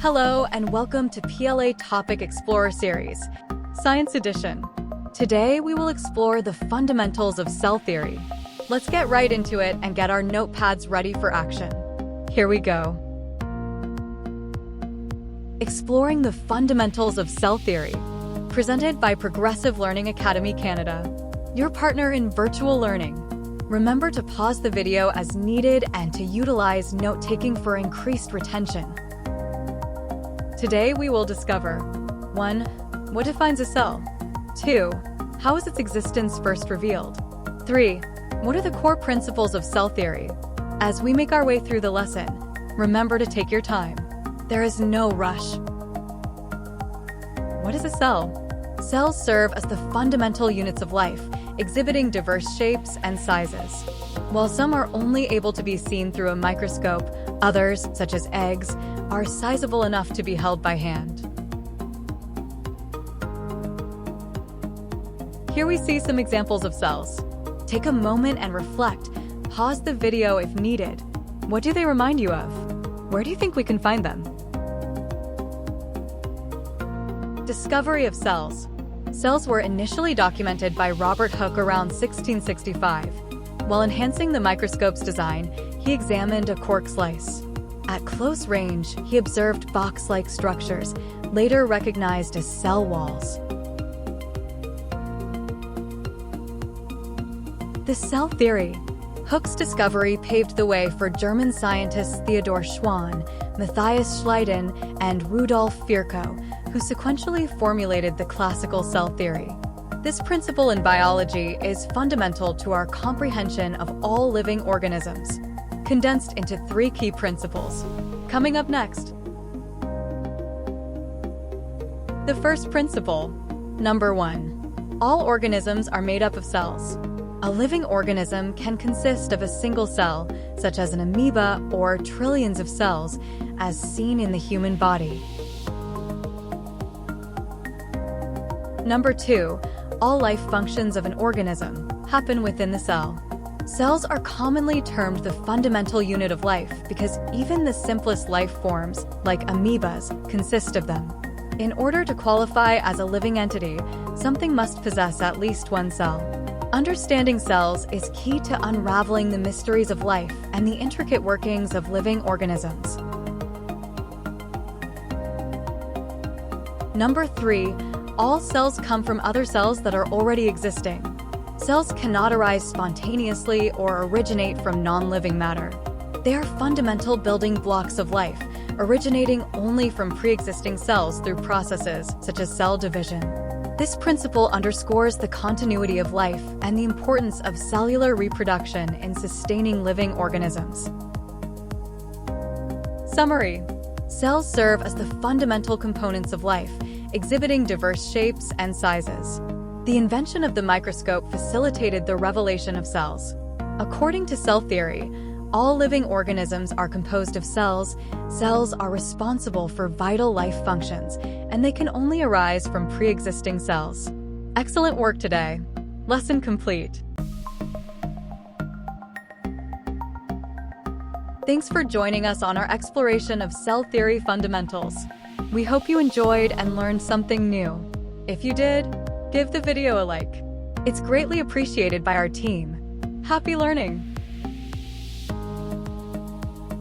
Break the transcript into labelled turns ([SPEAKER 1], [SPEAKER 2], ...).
[SPEAKER 1] Hello and welcome to PLA Topic Explorer Series, Science Edition. Today we will explore the fundamentals of cell theory. Let's get right into it and get our notepads ready for action. Here we go. Exploring the fundamentals of cell theory, presented by Progressive Learning Academy Canada, your partner in virtual learning. Remember to pause the video as needed and to utilize note-taking for increased retention. Today we will discover 1. What defines a cell? 2. How is its existence first revealed? 3. What are the core principles of cell theory? As we make our way through the lesson, remember to take your time. There is no rush. What is a cell? Cells serve as the fundamental units of life, exhibiting diverse shapes and sizes. While some are only able to be seen through a microscope, others, such as eggs, are sizable enough to be held by hand. Here we see some examples of cells. Take a moment and reflect. Pause the video if needed. What do they remind you of? Where do you think we can find them? Discovery of cells. Cells were initially documented by Robert Hooke around 1665. While enhancing the microscope's design, he examined a cork slice. At close range, he observed box-like structures, later recognized as cell walls. The cell theory. Hooke's discovery paved the way for German scientists Theodor Schwann, Matthias Schleiden, and Rudolf Virchow, who sequentially formulated the classical cell theory. This principle in biology is fundamental to our comprehension of all living organisms, condensed into 3 key principles. Coming up next. The first principle. Number 1. All organisms are made up of cells. A living organism can consist of a single cell, such as an amoeba, or trillions of cells, as seen in the human body. Number 2. All life functions of an organism happen within the cell. Cells are commonly termed the fundamental unit of life because even the simplest life forms, like amoebas, consist of them. In order to qualify as a living entity, something must possess at least one cell. Understanding cells is key to unraveling the mysteries of life and the intricate workings of living organisms. Number 3. All cells come from other cells that are already existing. Cells cannot arise spontaneously or originate from non-living matter. They are fundamental building blocks of life, originating only from pre-existing cells through processes such as cell division. This principle underscores the continuity of life and the importance of cellular reproduction in sustaining living organisms. Summary. Cells serve as the fundamental components of life, exhibiting diverse shapes and sizes. The invention of the microscope facilitated the revelation of cells. According to cell theory, all living organisms are composed of cells. Cells are responsible for vital life functions, and they can only arise from pre-existing cells. Excellent work today. Lesson complete. Thanks for joining us on our exploration of cell theory fundamentals. We hope you enjoyed and learned something new. If you did, give the video a like. It's greatly appreciated by our team. Happy learning!